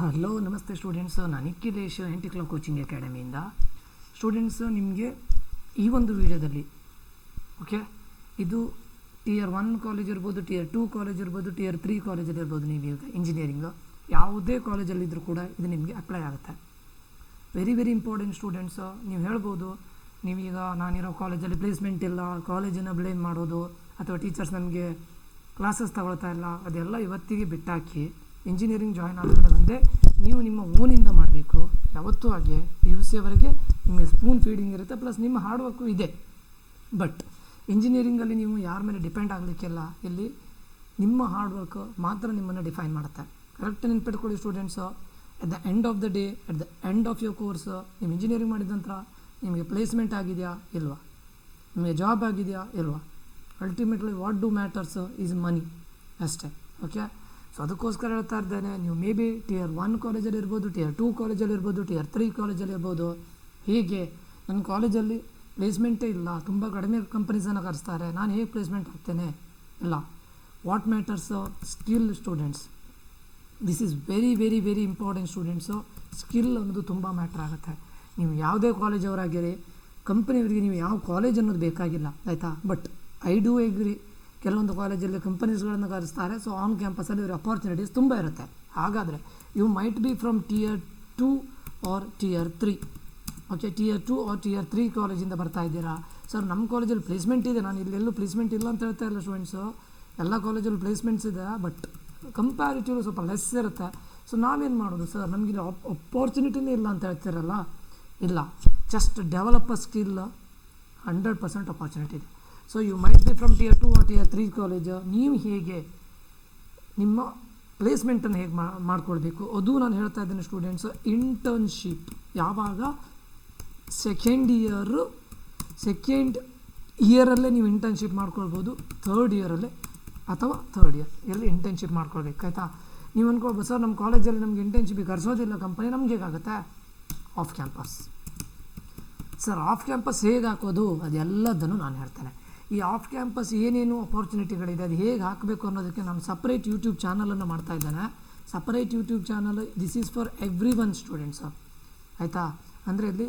Hello ನಮಸ್ತೆ students, ನಾನು Nikhilesh NT Club coaching ಅಕಾಡೆಮಿಯಿಂದ. Students, ನಿಮಗೆ ಈ ಒಂದು ವಿಡಿಯೋದಲ್ಲಿ ಓಕೆ, ಇದು Tier 1 ಕಾಲೇಜ್ ಇರ್ಬೋದು, Tier 2 ಕಾಲೇಜ್ ಇರ್ಬೋದು, Tier 3 ಕಾಲೇಜಲ್ಲಿ ಇರ್ಬೋದು. ನೀವು ಈಗ ಇಂಜಿನಿಯರಿಂಗು ಯಾವುದೇ ಕಾಲೇಜಲ್ಲಿದ್ದರೂ ಕೂಡ ಇದು ನಿಮಗೆ ಅಪ್ಲೈ ಆಗುತ್ತೆ. Very very important students. ನೀವು ಹೇಳ್ಬೋದು, ನೀವೀಗ ನಾನಿರೋ ಕಾಲೇಜಲ್ಲಿ ಪ್ಲೇಸ್ಮೆಂಟ್ ಇಲ್ಲ, ಕಾಲೇಜನ್ನು ಬ್ಲೇಮ್ ಮಾಡೋದು, ಅಥವಾ ಟೀಚರ್ಸ್ ನಮಗೆ ಕ್ಲಾಸಸ್ ತಗೊಳ್ತಾ ಇಲ್ಲ, ಅದೆಲ್ಲ ಇವತ್ತಿಗೆ ಬಿಟ್ಟಾಕಿ ಇಂಜಿನಿಯರಿಂಗ್ ಜಾಯ್ನ್ ಆದಮೇಲೆ ಒಂದೇ ನೀವು ನಿಮ್ಮ ಓನಿಂದ ಮಾಡಬೇಕು. ಯಾವತ್ತೂ ಹಾಗೆ PUC ಅವರೆಗೆ ನಿಮಗೆ ಸ್ಪೂನ್ ಫೀಡಿಂಗ್ ಇರುತ್ತೆ, ಪ್ಲಸ್ ನಿಮ್ಮ ಹಾರ್ಡ್ ವರ್ಕು ಇದೆ. ಬಟ್ ಇಂಜಿನಿಯರಿಂಗಲ್ಲಿ ನೀವು ಯಾರ ಮೇಲೆ ಡಿಪೆಂಡ್ ಆಗಲಿಕ್ಕಿಲ್ಲ. ಇಲ್ಲಿ ನಿಮ್ಮ ಹಾರ್ಡ್ ವರ್ಕ್ ಮಾತ್ರ ನಿಮ್ಮನ್ನು ಡಿಫೈನ್ ಮಾಡುತ್ತೆ. ಕರೆಕ್ಟ್ ನೆನ್ಪಿಟ್ಕೊಳ್ಳಿ students. At the end of the day, at the end of your course, ನೀವು ಇಂಜಿನಿಯರಿಂಗ್ ಮಾಡಿದ ನಂತರ ನಿಮಗೆ ಪ್ಲೇಸ್ಮೆಂಟ್ ಆಗಿದೆಯಾ ಇಲ್ವಾ, ನಿಮಗೆ ಜಾಬ್ ಆಗಿದೆಯಾ ಇಲ್ವಾ, ultimately what do matters is money ಅಷ್ಟೇ. ಓಕೆ, ಸೊ ಅದಕ್ಕೋಸ್ಕರ ಹೇಳ್ತಾ ಇದ್ದೇನೆ, ನೀವು ಮೇ ಬಿ Tier 1 ಕಾಲೇಜಲ್ಲಿ ಇರ್ಬೋದು, Tier 2 ಕಾಲೇಜಲ್ಲಿ ಇರ್ಬೋದು, Tier 3 ಕಾಲೇಜಲ್ಲಿ ಇರ್ಬೋದು. ಹೀಗೆ ನನ್ನ ಕಾಲೇಜಲ್ಲಿ ಪ್ಲೇಸ್ಮೆಂಟೇ ಇಲ್ಲ, ತುಂಬ ಕಡಿಮೆ ಕಂಪನೀಸನ್ನು ಕರೆಸ್ತಾರೆ, ನಾನು ಹೇಗೆ ಪ್ಲೇಸ್ಮೆಂಟ್ ಆಗ್ತೇನೆ? ಇಲ್ಲ. What matters skill students. This is very very very important students. Skill ಅನ್ನೋದು ತುಂಬ ಮ್ಯಾಟ್ರ್ ಆಗುತ್ತೆ. ನೀವು ಯಾವುದೇ ಕಾಲೇಜವರಾಗಿರಿ, ಕಂಪನಿಯವರಿಗೆ ನೀವು ಯಾವ ಕಾಲೇಜ್ ಅನ್ನೋದು ಬೇಕಾಗಿಲ್ಲ, ಆಯಿತಾ. ಬಟ್ ಐ ಡೂ ಎಗ್ರಿ, ಕೆಲವೊಂದು ಕಾಲೇಜಲ್ಲಿ ಕಂಪನೀಸ್ಗಳನ್ನು ಕರೆಸ್ತಾರೆ. ಸೊ ಆನ್ ಕ್ಯಾಂಪಸಲ್ಲಿ ಇವ್ರ ಅಪಾರ್ಚುನಿಟೀಸ್ ತುಂಬ ಇರುತ್ತೆ. ಹಾಗಾದರೆ you might be from Tier 2 or Tier 3. Okay, Tier 2 or Tier 3 ಕಾಲೇಜಿಂದ ಬರ್ತಾ ಇದ್ದೀರಾ. ಸರ್ ನಮ್ಮ ಕಾಲೇಜಲ್ಲಿ ಪ್ಲೇಸ್ಮೆಂಟ್ ಇದೆ, ನಾನು ಇಲ್ಲೆಲ್ಲೂ ಪ್ಲೇಸ್ಮೆಂಟ್ ಇಲ್ಲ ಅಂತ ಹೇಳ್ತಾ ಇಲ್ಲ ಸ್ಟೂಡೆಂಟ್ಸು. ಎಲ್ಲ ಕಾಲೇಜಲ್ಲಿ ಪ್ಲೇಸ್ಮೆಂಟ್ಸ್ ಇದೆ, ಬಟ್ ಕಂಪ್ಯಾರಿಟಿವ್ ಸ್ವಲ್ಪ ಲೆಸ್ ಇರುತ್ತೆ. ಸೊ ನಾವೇನು ಮಾಡೋದು ಸರ್, ನಮಗಿಲ್ಲಿ ಅಪಾರ್ಚುನಿಟಿನೇ ಇಲ್ಲ ಅಂತ ಹೇಳ್ತಿರಲ್ಲ. ಇಲ್ಲ, just develop a skill, 100% opportunity ಇದೆ. So you might be from Tier 2 or Tier 3 college. ನೀವು ಹೇಗೆ ನಿಮ್ಮ ಪ್ಲೇಸ್ಮೆಂಟನ್ನು ಹೇಗೆ ಮಾಡ್ಕೊಳ್ಬೇಕು ಅದು ನಾನು ಹೇಳ್ತಾ ಇದ್ದೀನಿ ಸ್ಟೂಡೆಂಟ್ಸು. ಇಂಟರ್ನ್ಶಿಪ್ ಯಾವಾಗ ಸೆಕೆಂಡ್ ಇಯರಲ್ಲೇ ನೀವು ಇಂಟರ್ನ್ಶಿಪ್ ಮಾಡ್ಕೊಳ್ಬೋದು, ಥರ್ಡ್ ಇಯರಲ್ಲೇ ಅಥವಾ ಥರ್ಡ್ ಇಯರ್ ಇಂಟರ್ನ್ಶಿಪ್ ಮಾಡ್ಕೊಳ್ಬೇಕು, ಆಯಿತಾ. ನೀವು ಅಂದ್ಕೊಳ್ಬೋದು ಸರ್ ನಮ್ಮ ಕಾಲೇಜಲ್ಲಿ ನಮಗೆ ಇಂಟರ್ನ್ಶಿಪ್ಗೆ ಕರೆಸೋದಿಲ್ಲ ಕಂಪನಿ, ನಮ್ಗೆ ಹೇಗಾಗುತ್ತೆ? Of campus. Sir of campus ಹೇಗೆ ಹಾಕೋದು ಅದೆಲ್ಲದನ್ನು ನಾನು ಹೇಳ್ತೇನೆ. ಈ ಆಫ್ ಕ್ಯಾಂಪಸ್ ಏನೇನು ಅಪಾರ್ಚುನಿಟಿಗಳಿದೆ, ಅದು ಹೇಗೆ ಹಾಕಬೇಕು ಅನ್ನೋದಕ್ಕೆ ನಾನು ಸಪ್ರೇಟ್ ಯೂಟ್ಯೂಬ್ ಚಾನಲನ್ನು ಮಾಡ್ತಾ ಇದ್ದೇನೆ. Separate YouTube channel, this is for every one students, ಆಯಿತಾ. ಅಂದರೆ ಇಲ್ಲಿ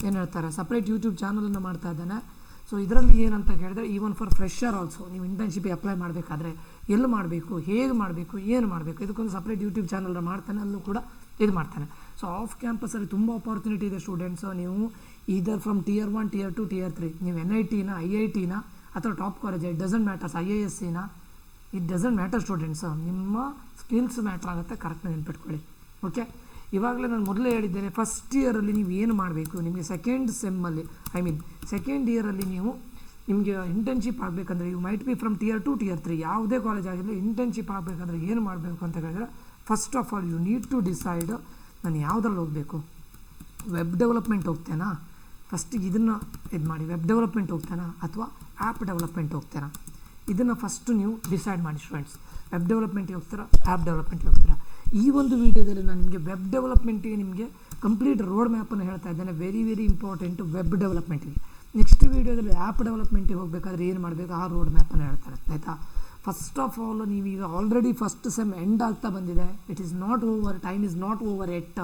ಏನು ಹೇಳ್ತಾರೆ, ಸಪ್ರೇಟ್ ಯೂಟ್ಯೂಬ್ ಚಾನಲನ್ನು ಮಾಡ್ತಾ ಇದ್ದೇನೆ. ಸೊ ಇದರಲ್ಲಿ ಏನಂತ ಕೇಳಿದ್ರೆ, ಈವನ್ ಫಾರ್ ಫ್ರೆಷರ್ ಆಲ್ಸೋ, ನೀವು ಇಂಟರ್ನ್ಶಿಪ್ಗೆ ಅಪ್ಲೈ ಮಾಡಬೇಕಾದ್ರೆ ಎಲ್ಲಿ ಮಾಡಬೇಕು, ಹೇಗೆ ಮಾಡಬೇಕು, ಏನು ಮಾಡಬೇಕು, ಇದಕ್ಕೊಂದು ಸಪ್ರೇಟ್ ಯೂಟ್ಯೂಬ್ ಚಾನಲ್ನ ಮಾಡ್ತಾನೆ, ಅಲ್ಲೂ ಕೂಡ ಇದು ಮಾಡ್ತಾನೆ. ಸೊ ಆಫ್ ಕ್ಯಾಂಪಸಲ್ಲಿ ತುಂಬ ಅಪಾರ್ಚುನಿಟಿ ಇದೆ ಸ್ಟೂಡೆಂಟ್ಸು. ನೀವು either from Tier 1, Tier 2, Tier 3, ನೀವು NITನ, IITನ ಅಥವಾ top college, it doesn't matters, IIScನ, ಇಟ್ ಡಸಂಟ್ ಮ್ಯಾಟರ್ ಸ್ಟೂಡೆಂಟ್ಸು. ನಿಮ್ಮ ಸ್ಕಿಲ್ಸ್ ಮ್ಯಾಟ್ರ್ ಆಗುತ್ತೆ, ಕರೆಕ್ಟ್ ನೆನ್ಪಿಟ್ಕೊಳ್ಳಿ. ಓಕೆ, ಇವಾಗಲೇ ನಾನು ಮೊದಲೇ ಹೇಳಿದ್ದೇನೆ, ಫಸ್ಟ್ ಇಯರಲ್ಲಿ ನೀವು ಏನು ಮಾಡಬೇಕು, ನಿಮಗೆ ಸೆಕೆಂಡ್ ಇಯರಲ್ಲಿ ನೀವು ನಿಮಗೆ ಇಂಟರ್ನ್ಶಿಪ್ ಆಗಬೇಕಂದ್ರೆ you might be from Tier 2, Tier 3 ಯಾವುದೇ ಕಾಲೇಜ್ ಆಗಿರಲಿ, ಇಂಟರ್ನ್ಶಿಪ್ ಆಗಬೇಕಂದ್ರೆ ಏನು ಮಾಡಬೇಕು ಅಂತ ಹೇಳಿದ್ರೆ, first of all you need to decide ನಾನು ಯಾವುದ್ರಲ್ಲಿ ಹೋಗಬೇಕು. ವೆಬ್ ಡೆವಲಪ್ಮೆಂಟ್ ಹೋಗ್ತೇನಾ, ಫಸ್ಟಿಗೆ ಇದನ್ನು ಇದು ಮಾಡಿ, ವೆಬ್ ಡೆವಲಪ್ಮೆಂಟ್ ಹೋಗ್ತೇನಾ ಅಥವಾ ಆ್ಯಪ್ ಡೆವಲಪ್ಮೆಂಟ್ ಹೋಗ್ತೇನಾ, ಇದನ್ನು ಫಸ್ಟು ನೀವು ಡಿಸೈಡ್ ಮಾಡಿ ಸ್ಟೂಡೆಂಟ್ಸ್. ವೆಬ್ ಡೆವಲಪ್ಮೆಂಟಿಗೆ ಹೋಗ್ತೀರಾ, ಆ್ಯಪ್ ಡೆವಲಪ್ಮೆಂಟಿಗೆ ಹೋಗ್ತೀರಾ. ಈ ಒಂದು ವೀಡಿಯೋದಲ್ಲಿ ನಾನು ನಿಮಗೆ ವೆಬ್ ಡೆವಲಪ್ಮೆಂಟಿಗೆ ನಿಮಗೆ ಕಂಪ್ಲೀಟ್ ರೋಡ್ ಮ್ಯಾಪನ್ನು ಹೇಳ್ತಾ ಇದ್ದೇನೆ. ವೆರಿ ವೆರಿ ಇಂಪಾರ್ಟೆಂಟು ವೆಬ್ ಡೆವಲಪ್ಮೆಂಟಿಗೆ. ನೆಕ್ಸ್ಟ್ ವೀಡಿಯೋದಲ್ಲಿ ಆ್ಯಪ್ ಡೆವಲಪ್ಮೆಂಟಿಗೆ ಹೋಗಬೇಕಾದ್ರೆ ಏನು ಮಾಡಬೇಕು ಆ ರೋಡ್ ಮ್ಯಾಪನ್ನು ಹೇಳ್ತಾರೆ, ಆಯಿತಾ. ಫಸ್ಟ್ ಆಫ್ ಆಲ್ ನೀವೀಗ ಆಲ್ರೆಡಿ ಫಸ್ಟ್ ಸೆಮ್ ಎಂಡ್ ಆಗ್ತಾ ಬಂದಿದೆ. It is not over, time is not over yet.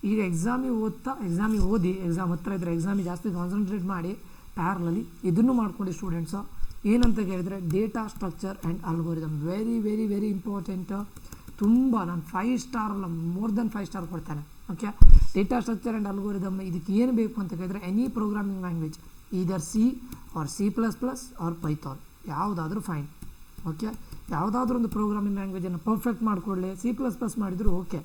ಈಗ ಎಕ್ಸಾಮಿಗೆ ಓದಿ, ಎಕ್ಸಾಮ್ ಹತ್ತಿರ ಇದ್ದರೆ ಎಕ್ಸಾಮಿಗೆ ಜಾಸ್ತಿ ಕಾನ್ಸಂಟ್ರೇಟ್ ಮಾಡಿ, ಪ್ಯಾರಲಲ್ಲಿ ಇದನ್ನು ಮಾಡ್ಕೊಂಡು ಸ್ಟೂಡೆಂಟ್ಸು. ಏನಂತ ಕೇಳಿದರೆ, data structure and algorithm very very very important. ತುಂಬ ನಾನು 5 ಸ್ಟಾರ್ ಅಲ್ಲ, ಮೋರ್ ದೆನ್ 5 ಸ್ಟಾರ್ ಕೊಡ್ತೇನೆ. Okay, data structure and algorithm ಇದಕ್ಕೆ ಏನು ಬೇಕು ಅಂತ ಕೇಳಿದರೆ, any programming language, either C or C++ or Python, ಯಾವುದಾದ್ರೂ ಫೈನ್. ಓಕೆ, ಯಾವುದಾದ್ರೂ ಒಂದು ಪ್ರೋಗ್ರಾಮಿಂಗ್ ಲ್ಯಾಂಗ್ವೇಜನ್ನು ಪರ್ಫೆಕ್ಟ್ ಮಾಡಿಕೊಳ್ಳಿ. C++ ಮಾಡಿದರೂ ಓಕೆ,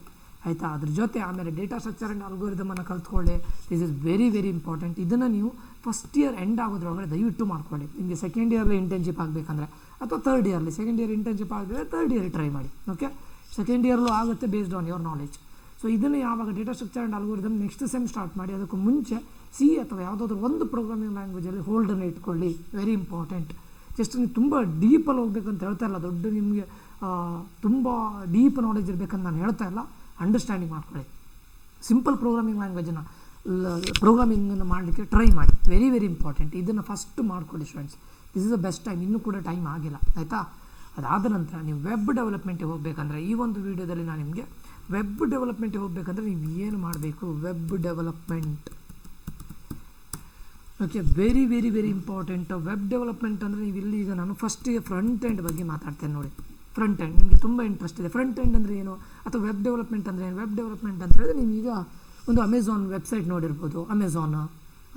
ಆಯಿತಾ. ಅದ್ರ ಜೊತೆ ಆಮೇಲೆ ಡೇಟಾ ಸ್ಟ್ರಕ್ಚರ್ ಆ್ಯಂಡ್ ಅಲ್ಗೋರಿದಮನ್ನು ಕಲ್ತ್ಕೊಳ್ಳಿ. This is very very important. ಇದನ್ನು ನೀವು ಫಸ್ಟ್ ಇಯರ್ ಎಂಡ್ ಆಗೋದ್ರೊಳಗಡೆ ದಯವಿಟ್ಟು ಮಾಡ್ಕೊಳ್ಳಿ. ನಿಮಗೆ ಸೆಕೆಂಡ್ ಇಯರ್ಲಿ ಇಂಟರ್ನ್ಶಿಪ್ ಆಗಬೇಕಂದ್ರೆ, ಅಥವಾ third yearly, second year internship ಆಗಿದ್ರೆ ಥರ್ಡ್ ಇಯರ್ ಟ್ರೈ ಮಾಡಿ. ಓಕೆ, ಸೆಕೆಂಡ್ ಇಯರ್ಲೂ ಆಗುತ್ತೆ based on your knowledge. So ಇದನ್ನು ಯಾವಾಗ data structure and algorithm next sem start ಮಾಡಿ, ಅದಕ್ಕೂ ಮುಂಚೆ C ಅಥವಾ ಯಾವುದಾದ್ರೂ ಒಂದು ಪ್ರೋಗ್ರಾಮಿಂಗ್ ಲ್ಯಾಂಗ್ವೇಜಲ್ಲಿ ಹೋಲ್ಡನ್ನು ಇಟ್ಕೊಳ್ಳಿ. Very important. ಜಸ್ಟ್ ನೀವು ತುಂಬ ಡೀಪಲ್ಲಿ ಹೋಗ್ಬೇಕಂತ ಹೇಳ್ತಾ ಇಲ್ಲ, ದೊಡ್ಡ ನಿಮಗೆ ತುಂಬ ಡೀಪ್ ನಾಲೆಜ್ ಇರಬೇಕಂತ ನಾನು ಹೇಳ್ತಾ ಇಲ್ಲ. ಅಂಡರ್ಸ್ಟ್ಯಾಂಡಿಂಗ್ ಮಾಡ್ಕೊಳ್ಳಿ. ಸಿಂಪಲ್ ಪ್ರೋಗ್ರಾಮಿಂಗ್ ಲ್ಯಾಂಗ್ವೇಜನ್ನು ಪ್ರೋಗ್ರಾಮಿಂಗನ್ನು ಮಾಡಲಿಕ್ಕೆ ಟ್ರೈ ಮಾಡಿ. Very very important. ಇದನ್ನು ಫಸ್ಟ್ ಮಾಡ್ಕೊಳ್ಳಿ students. This is the best time. ಇನ್ನೂ ಕೂಡ ಟೈಮ್ ಆಗಿಲ್ಲ, ಆಯಿತಾ. ಅದಾದ ನಂತರ ನೀವು ವೆಬ್ ಡೆವಲಪ್ಮೆಂಟಿಗೆ ಹೋಗಬೇಕಂದ್ರೆ ಈ ಒಂದು ವಿಡಿಯೋದಲ್ಲಿ ನಾನು ನಿಮಗೆ ವೆಬ್ ಡೆವಲಪ್ಮೆಂಟಿಗೆ ಹೋಗಬೇಕಂದ್ರೆ ನೀವು ಏನು ಮಾಡಬೇಕು, web development okay, very very very important. Web development ಅಂದರೆ ನೀವು ಇಲ್ಲಿ ಈಗ ನಾನು ಫಸ್ಟಿಗೆ ಫ್ರಂಟ್ ಎಂಡ್ ಬಗ್ಗೆ ಮಾತಾಡ್ತೇನೆ ನೋಡಿ. ಫ್ರಂಟ್ ಎಂಡ್ ನಿಮಗೆ ತುಂಬ ಇಂಟ್ರೆಸ್ಟ್ ಇದೆ. ಫ್ರಂಟ್ ಎಂಡ್ ಅಂದರೆ ಏನು ಅಥವಾ ವೆಬ್ ಡೆವಲಪ್ಮೆಂಟ್ ಅಂದರೆ ಏನು? ವೆಬ್ ಡೆವಲಪ್ಮೆಂಟ್ ಅಂತ ಹೇಳಿದ್ರೆ ನೀವೀಗ ಒಂದು ಅಮೆಝಾನ್ ವೆಬ್ಸೈಟ್ ನೋಡಿರ್ಬೋದು, ಅಮೆಝಾನ್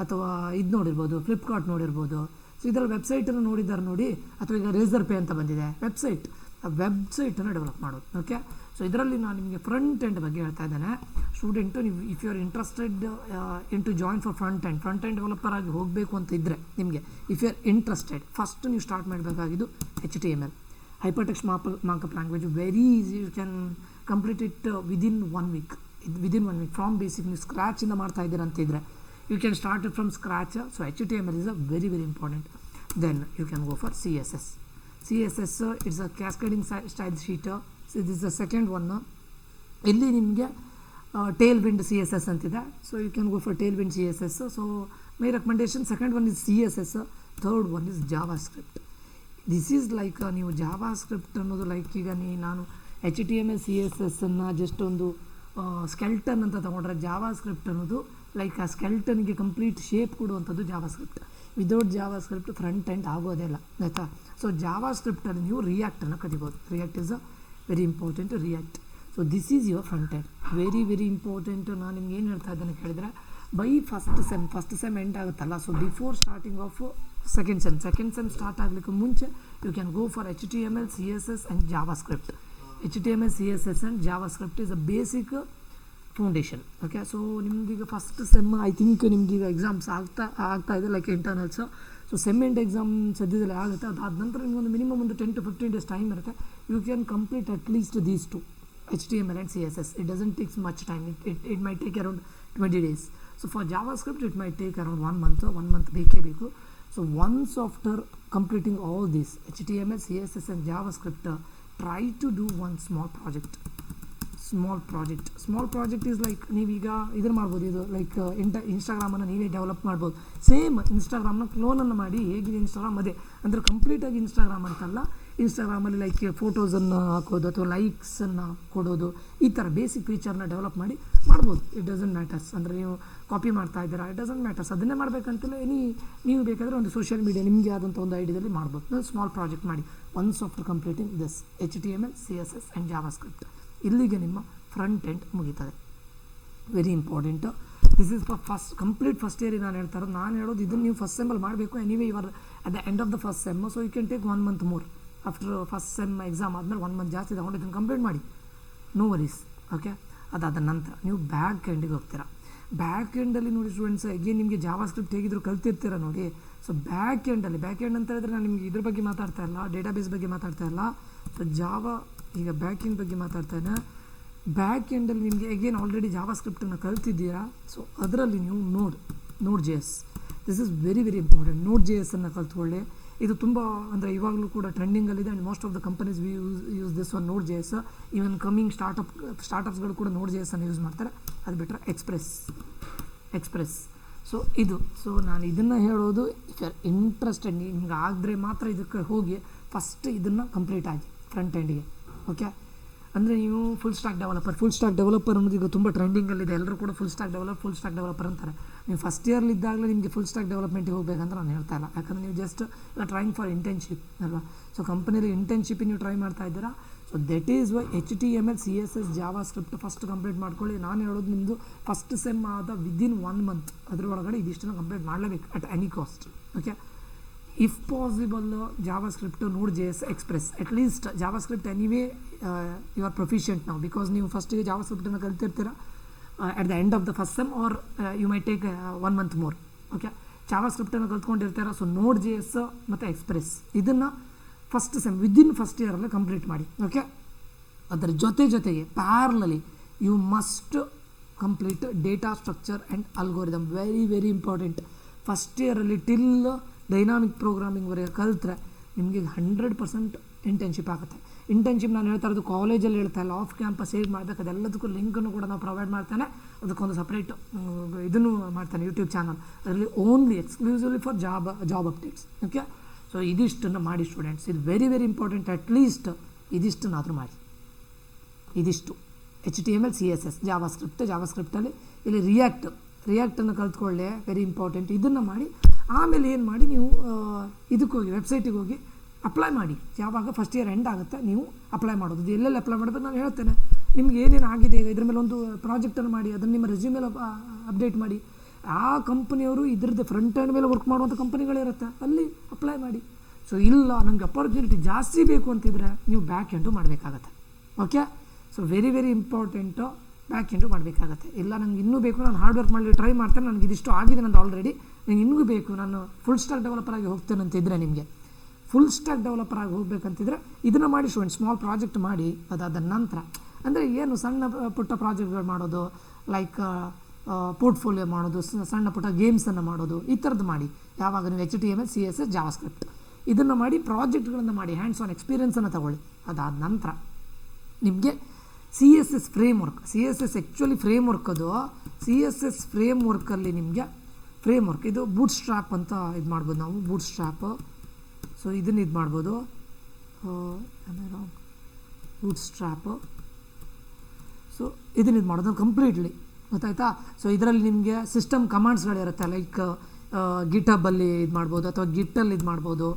ಅಥವಾ ಇದು ನೋಡಿರ್ಬೋದು, ಫ್ಲಿಪ್ಕಾರ್ಟ್ ನೋಡಿರ್ಬೋದು. ಸೊ ಇದರಲ್ಲಿ ವೆಬ್ಸೈಟನ್ನು ನೋಡಿದ್ದಾರೆ ನೋಡಿ, ಅಥವಾ ಈಗ ರೇಸರ್ ಪೇ ಅಂತ ಬಂದಿದೆ ವೆಬ್ಸೈಟ್, ಆ ವೆಬ್ಸೈಟನ್ನು ಡೆವಲಪ್ ಮಾಡೋದು. ಓಕೆ, ಸೊ ಇದರಲ್ಲಿ ನಾನು ನಿಮಗೆ ಫ್ರಂಟ್ ಎಂಡ್ ಬಗ್ಗೆ ಹೇಳ್ತಾ ಇದ್ದೇನೆ. ಸ್ಟೂಡೆಂಟು ನೀವು if you are interested in to join for front end developer ಆಗಿ ಹೋಗಬೇಕು ಅಂತ ಇದ್ದರೆ ನಿಮಗೆ, if you are interested, first ನೀವು ಸ್ಟಾರ್ಟ್ ಮಾಡಬೇಕಾಗಿದ್ದು HTML, hypertext markup language. Very easy, you can complete it within 1 week. From basic ನೀವು ಸ್ಕ್ರ್ಯಾಚಿಂದ ಮಾಡ್ತಾ ಇದ್ದೀರ ಅಂತಿದ್ರೆ you can start it from scratch. So HTML is a very very important. Then you can go for CSS. It's a cascading style sheet. So this is the second one. ಇಲ್ಲಿ ನಿಮಗೆ Tailwind CSS ಅಂತಿದೆ. So you can go for Tailwind CSS. So my recommendation second one is CSS, third one is JavaScript. This is like ನೀವು JavaScript ಅನ್ನೋದು like ಈಗ ನಾನು HTML CSS ಅನ್ನು just ಒಂದು skeleton ಅಂತ ತೊಗೊಂಡ್ರೆ, JavaScript ಅನ್ನೋದು like ಆ ಸ್ಕೆಲ್ಟನ್ಗೆ ಕಂಪ್ಲೀಟ್ ಶೇಪ್ ಕೊಡುವಂಥದ್ದು JavaScript. Without JavaScript front end ಆಗೋದೇ ಇಲ್ಲ, ಆಯಿತಾ? ಸೊ ಜಾವಾ ಸ್ಕ್ರಿಪ್ಟಲ್ಲಿ ನೀವು ರಿಯಾಕ್ಟನ್ನು ಕಲಿಬೋದು. React is a very important. React, so this is your front end, very very important. ನಾನು ನಿಮ್ಗೆ ಏನು ಹೇಳ್ತಾ ಇದ್ದೇನೆ ಕೇಳಿದರೆ, ಬೈ ಫಸ್ಟ್ ಸೆಮ್ ಎಂಡ್ ಆಗುತ್ತಲ್ಲ, so before starting of second sem start ಆಗಲಿಕ್ಕೆ ಮುಂಚೆ you can go for HTML, CSS and JavaScript. HTML, CSS and JavaScript is a basic foundation. Okay, so ನಿಮ್ದೀಗ first sem I think ನಿಮ್ಗೀಗ exams ಆಗ್ತಾ ಇದೆ like internals. So sem end exam ಸದ್ಯದಲ್ಲಿ ಆಗುತ್ತೆ. ಅದಾದ ನಂತರ ನಿಮಗೊಂದು minimum ಒಂದು 10 to 15 days ಟೈಮ್ ಇರುತ್ತೆ. You can complete at least these two HTML and CSS. It doesn't takes much time. It might take around 20 days. So for JavaScript it might take around 1 month ಬೇಕೇ ಬೇಕು. So once after completing all these HTML, CSS and JavaScript, try to do one small project. Small project is like ನೀವೀಗ ಇದನ್ನು ಮಾಡ್ಬೋದು, ಇದು like ಇನ್ಸ್ಟಾಗ್ರಾಮನ್ನು ನೀವೇ develop ಮಾಡ್ಬೋದು. Same ಇನ್ಸ್ಟಾಗ್ರಾಮ್ನ ಕ್ಲೋನನ್ನು ಮಾಡಿ ಹೇಗಿದೆ ಇನ್ಸ್ಟಾಗ್ರಾಮ್ ಅದೇ, ಅಂದರೆ ಕಂಪ್ಲೀಟಾಗಿ ಇನ್ಸ್ಟಾಗ್ರಾಮ್ ಅಂತಲ್ಲ, ಇನ್ಸ್ಟಾಗ್ರಾಮಲ್ಲಿ ಲೈಕ್ ಫೋಟೋಸನ್ನು ಹಾಕೋದು ಅಥವಾ ಲೈಕ್ಸನ್ನು ಕೊಡೋದು, ಈ ಥರ ಬೇಸಿಕ್ ಫೀಚರ್ನ ಡೆವಲಪ್ ಮಾಡಿ ಮಾಡ್ಬೋದು. ಇಟ್ ಡಸಂಟ್ ಮ್ಯಾಟರ್ಸ್, ಅಂದರೆ ನೀವು ಕಾಪಿ ಮಾಡ್ತಾ ಇದ್ದೀರಾ, ಇಟ್ ಡಸಂಟ್ ಮ್ಯಾಟರ್ಸ್. ಅದನ್ನೇ ಮಾಡಬೇಕಂತಿಲ್ಲ, ನೀವು ಬೇಕಾದರೆ ಒಂದು ಸೋಷಿಯಲ್ ಮೀಡಿಯಾ ನಿಮಗೆ ಆದಂಥ ಒಂದು ಐಡಿಯಾದಲ್ಲಿ ಮಾಡ್ಬೋದು. ಸ್ಮಾಲ್ ಪ್ರಾಜೆಕ್ಟ್ ಮಾಡಿ once after completing this HTML, CSS and JavaScript. ಇಲ್ಲಿಗೆ ನಿಮ್ಮ ಫ್ರಂಟ್ ಎಂಡ್ ಮುಗೀತದೆ. Very important. This is for first ಇಯರಿಗೆ ನಾನು ಹೇಳೋದು ಇದನ್ನು ನೀವು ಫಸ್ಟ್ ಸೆಮ್ಮಲ್ಲಿ ಮಾಡಬೇಕು. Anyway your at the end of the first sem, so you can take 1 month more. After first sem exam ಆದಮೇಲೆ 1 month ಜಾಸ್ತಿ ತಗೊಂಡು ಇದನ್ನು ಕಂಪ್ಲೀಟ್ ಮಾಡಿ, ನೋ ವರೀಸ್. ಓಕೆ, ಅದಾದ ನಂತರ ನೀವು ಬ್ಯಾಕ್ ಎಂಡಿಗೆ ಹೋಗ್ತೀರಾ. ಬ್ಯಾಕ್ ಎಂಡಲ್ಲಿ ನೋಡಿ ಸ್ಟೂಡೆಂಟ್ಸ್, ಈಗ ನಿಮಗೆ ಜಾವಾ ಸ್ಕ್ರಿಪ್ಟ್ ಹೇಗಿದ್ರು ಕಲ್ತಿರ್ತೀರ ನೋಡಿ. ಸೊ ಬ್ಯಾಕ್ ಎಂಡ್ ಅಂತ ಹೇಳಿದ್ರೆ ನಾನು ನಿಮಗೆ ಇದ್ರ ಬಗ್ಗೆ ಮಾತಾಡ್ತಾ ಇಲ್ಲ, ಡೇಟಾಬೇಸ್ ಬಗ್ಗೆ ಮಾತಾಡ್ತಾ ಇಲ್ಲ. ಸೊ ಜಾವಾ ಈಗ ಬ್ಯಾಕ್ ಎಂಡ್ ಬಗ್ಗೆ ಮಾತಾಡ್ತಾನೆ. ಬ್ಯಾಕ್ ಎಂಡಲ್ಲಿ ನಿಮಗೆ ಅಗೇನ್ ಆಲ್ರೆಡಿ ಜಾವಾ ಸ್ಕ್ರಿಪ್ಟನ್ನು ಕಲ್ತಿದ್ದೀರಾ. ಸೊ ಅದರಲ್ಲಿ ನೀವು Node JS, this is very very important. Node.js ಅನ್ನು ಕಲ್ತ್ಕೊಳ್ಳಿ. ಇದು ತುಂಬ ಅಂದರೆ ಇವಾಗಲೂ ಕೂಡ ಟ್ರೆಂಡಿಂಗಲ್ಲಿದೆ. And most of the companies use this one Node.js. Even coming ಸ್ಟಾರ್ಟಪ್ಸ್ಗಳು ಕೂಡ Node.js ಅನ್ನು ಯೂಸ್ ಮಾಡ್ತಾರೆ. ಅದು ಬಿಟ್ಟರೆ ಎಕ್ಸ್ಪ್ರೆಸ್. ಸೊ ನಾನು ಇದನ್ನು ಹೇಳೋದು, ಇಫ್ ಆರ್ ಇಂಟ್ರೆಸ್ಟೆಡ್, ನಿಮ್ಗೆ ಆದರೆ ಮಾತ್ರ ಇದಕ್ಕೆ ಹೋಗಿ ಫಸ್ಟ್ ಇದನ್ನು ಕಂಪ್ಲೀಟ್ ಆಗಿ ಫ್ರಂಟ್ ಎಂಡಿಗೆ. ಓಕೆ, ಅಂದರೆ ನೀವು ಫುಲ್ ಸ್ಟಾಕ್ ಡೆವಲಪರ್ ಅನ್ನೋದು ಈಗ ತುಂಬ ಟ್ರೆಂಡಿಂಗಲ್ಲಿದೆ. ಎಲ್ಲರೂ ಕೂಡ ಫುಲ್ ಸ್ಟಾಕ್ ಡೆವಲಪರ್ ಅಂತಾರೆ. ನೀವು ಫಸ್ಟ್ ಇಯರ್ಲಿದ್ದಾಗಲೇ ನಿಮಗೆ ಫುಲ್ ಸ್ಟಾಕ್ ಡೆವಲಪ್ಮೆಂಟಿಗೆ ಹೋಗಬೇಕಂತ ನಾನು ಹೇಳ್ತಾ ಇಲ್ಲ. ಯಾಕಂದರೆ ನೀವು ಜಸ್ಟ್ ಟ್ರೈಂಗ್ ಫಾರ್ ಇಂಟರ್ನ್ಶಿಪ್ ಅಲ್ವಾ. ಸೊ ಕಂಪನಿಯಲ್ಲಿ ಇಂಟರ್ನ್ಶಿಪ್ ನೀವು ಟ್ರೈ ಮಾಡ್ತಾ ಇದ್ದೀರಾ. So that is why HTML, CSS, JavaScript first complete ಮಾಡ್ಕೊಳ್ಳಿ. ನಾನು ಹೇಳೋದು ನಿಮ್ಮದು ಫಸ್ಟ್ ಸೆಮ್ ಆದ ವಿದಿನ್ 1 month ಅದರೊಳಗಡೆ ಇದಿಷ್ಟನ್ನು ಕಂಪ್ಲೀಟ್ ಮಾಡಲೇಬೇಕು at any cost. Okay, if possible JavaScript, Node.js, Express, at least JavaScript anyway you are proficient ನಾವು, because ನೀವು ಫಸ್ಟಿಗೆ ಜಾವಾ ಸ್ಕ್ರಿಪ್ಟನ್ನು ಕಲ್ತಿರ್ತೀರ at the end of the first sem, or you might take 1 month more. ಓಕೆ, ಜಾವಾ ಸ್ಕ್ರಿಪ್ಟನ್ನು ಕಲ್ತ್ಕೊಂಡಿರ್ತೀರ. ಸೊ Node.js ಮತ್ತು ಎಕ್ಸ್ಪ್ರೆಸ್ ಇದನ್ನು ಫಸ್ಟ್ ಸೆಮ್ ವಿದಿನ್ ಫಸ್ಟ್ ಇಯರಲ್ಲೇ ಕಂಪ್ಲೀಟ್ ಮಾಡಿ. ಓಕೆ, ಅದರ ಜೊತೆಗೆ parallelly you must complete data structure and algorithm. Very very important. First ಇಯರಲ್ಲಿ ಟಿಲ್ ಡೈನಾಮಿಕ್ ಪ್ರೋಗ್ರಾಮಿಂಗ್ವರೆಗೆ ಕಲಿತ್ರೆ ನಿಮಗೆ 100% ಇಂಟರ್ನ್ಶಿಪ್ ಆಗುತ್ತೆ. ಇಂಟರ್ನ್ಶಿಪ್ ನಾನು ಹೇಳ್ತಾ ಇರೋದು ಕಾಲೇಜಲ್ಲಿ ಹೇಳ್ತಾ ಇಲ್ಲ, ಆಫ್ ಕ್ಯಾಂಪಸ್ ಹೇಗೆ ಮಾಡಬೇಕು ಅದೆಲ್ಲದಕ್ಕೂ ಲಿಂಕನ್ನು ಕೂಡ ನಾವು ಪ್ರೊವೈಡ್ ಮಾಡ್ತಾನೆ. ಅದಕ್ಕೊಂದು ಸಪ್ರೇಟ್ ಇದನ್ನು ಮಾಡ್ತಾನೆ ಯೂಟ್ಯೂಬ್ ಚಾನಲ್. ಅದರಲ್ಲಿ only exclusively for job updates. Okay, so ಇದಿಷ್ಟನ್ನು ಮಾಡಿ ಸ್ಟೂಡೆಂಟ್ಸ್, ಇದು ವೆರಿ ವೆರಿ ಇಂಪಾರ್ಟೆಂಟ್. ಅಟ್ಲೀಸ್ಟ್ ಇದಿಷ್ಟನ್ನಾದರೂ ಮಾಡಿ. ಇದಿಷ್ಟು HTML CSS ಜಾವಾಸ್ಕ್ರಿಪ್ಟಲ್ಲಿ ಇಲ್ಲಿ ರಿಯಾಕ್ಟನ್ನು ಕಲ್ತ್ಕೊಳ್ಳಿ, ವೆರಿ ಇಂಪಾರ್ಟೆಂಟ್. ಇದನ್ನು ಮಾಡಿ ಆಮೇಲೆ ಏನು ಮಾಡಿ ನೀವು ಇದಕ್ಕೆ ಹೋಗಿ ವೆಬ್ಸೈಟಿಗೆ ಹೋಗಿ ಅಪ್ಲೈ ಮಾಡಿ. ಯಾವಾಗ ಫಸ್ಟ್ ಇಯರ್ ಎಂಡ್ ಆಗುತ್ತೆ ನೀವು ಅಪ್ಲೈ ಮಾಡೋದು. ಇದು ಎಲ್ಲೆಲ್ಲಿ ಅಪ್ಲೈ ಮಾಡಬೇಕು ನಾನು ಹೇಳ್ತೇನೆ. ನಿಮ್ಗೆ ಏನೇನು ಆಗಿದೆ ಈಗ ಇದ್ರ ಮೇಲೆ ಒಂದು ಪ್ರಾಜೆಕ್ಟನ್ನು ಮಾಡಿ ಅದನ್ನು ನಿಮ್ಮ ರೆಸ್ಯೂಮೇಲೆ ಅಪ್ಡೇಟ್ ಮಾಡಿ. ಆ ಕಂಪ್ನಿಯವರು ಇದ್ರದ್ದು ಫ್ರಂಟ್ ಎಂಡ್ ಮೇಲೆ ವರ್ಕ್ ಮಾಡುವಂಥ ಕಂಪ್ನಿಗಳಿರುತ್ತೆ, ಅಲ್ಲಿ ಅಪ್ಲೈ ಮಾಡಿ. ಸೊ ಇಲ್ಲ ನನಗೆ ಅಪರ್ಚುನಿಟಿ ಜಾಸ್ತಿ ಬೇಕು ಅಂತಿದ್ರೆ ನೀವು ಬ್ಯಾಕ್ ಎಂಡು ಮಾಡಬೇಕಾಗತ್ತೆ. Okay, so very very important, back end ಮಾಡಬೇಕಾಗತ್ತೆ. ಇಲ್ಲ ನನಗೆ ಇನ್ನೂ ಬೇಕು, ನಾನು ಹಾರ್ಡ್ ವರ್ಕ್ ಮಾಡಲಿ ಟ್ರೈ ಮಾಡ್ತೇನೆ, ನನಗೆ ಇದಿಷ್ಟು ಆಗಿದೆ ನಂದು ಆಲ್ರೆಡಿ, ನನಗೆ ಇನ್ನೂ ಬೇಕು, ನಾನು ಫುಲ್ ಸ್ಟಾಕ್ ಡೆವಲಪರ್ ಆಗಿ ಹೋಗ್ತೇನೆ ಅಂತಿದ್ರೆ, ನಿಮಗೆ ಫುಲ್ ಸ್ಟಾಕ್ ಡೆವಲಪರ್ ಆಗಿ ಹೋಗ್ಬೇಕಂತಿದ್ರೆ ಇದನ್ನು ಮಾಡಿ ಸ್ಟೂಡೆಂಟ್. ಸ್ಮಾಲ್ ಪ್ರಾಜೆಕ್ಟ್ ಮಾಡಿ, ಅದಾದ ನಂತರ ಅಂದರೆ ಏನು ಸಣ್ಣ ಪುಟ್ಟ ಪ್ರಾಜೆಕ್ಟ್ಗಳು ಮಾಡೋದು, ಲೈಕ್ ಪೋರ್ಟ್ಫೋಲಿಯೋ ಮಾಡೋದು, ಸಣ್ಣ ಪುಟ್ಟ ಗೇಮ್ಸನ್ನು ಮಾಡೋದು, ಈ ಥರದ್ದು ಮಾಡಿ. ಯಾವಾಗ ನೀವು HTML CSS ಜಾವಾಸ್ಕ್ರಿಪ್ಟ್ ಇದನ್ನು ಮಾಡಿ, ಪ್ರಾಜೆಕ್ಟ್ಗಳನ್ನು ಮಾಡಿ, ಹ್ಯಾಂಡ್ಸ್ ಆನ್ ಎಕ್ಸ್ಪೀರಿಯನ್ಸನ್ನು ತಗೊಳ್ಳಿ. ಅದಾದ ನಂತರ ನಿಮಗೆ CSS framework, CSS actually framework, ಅದು CSS ಫ್ರೇಮ್ವರ್ಕಲ್ಲಿ ನಿಮಗೆ ಫ್ರೇಮ್ವರ್ಕ್ ಇದು ಬೂಟ್ ಸ್ಟ್ರ್ಯಾಪ್ ಅಂತ ಇದು ಮಾಡ್ಬೋದು ನಾವು, ಬೂಟ್ ಸ್ಟ್ರ್ಯಾಪ್. ಸೊ ಇದನ್ನು ಇದು ಮಾಡ್ಬೋದು, ಬೂಟ್ ಸ್ಟ್ರ್ಯಾಪು. ಸೊ ಇದನ್ನು ಇದು ಮಾಡೋದು ಕಂಪ್ಲೀಟ್ಲಿ, ಗೊತ್ತಾಯ್ತಾ? ಸೊ ಇದರಲ್ಲಿ ನಿಮಗೆ ಸಿಸ್ಟಮ್ ಕಮಾಂಡ್ಸ್ಗಳಿರುತ್ತೆ, ಲೈಕ್ ಗಿಟಬಲ್ಲಿ ಇದು ಮಾಡ್ಬೋದು ಅಥವಾ ಗಿಟ್ಟಲ್ಲಿ ಇದು ಮಾಡ್ಬೋದು,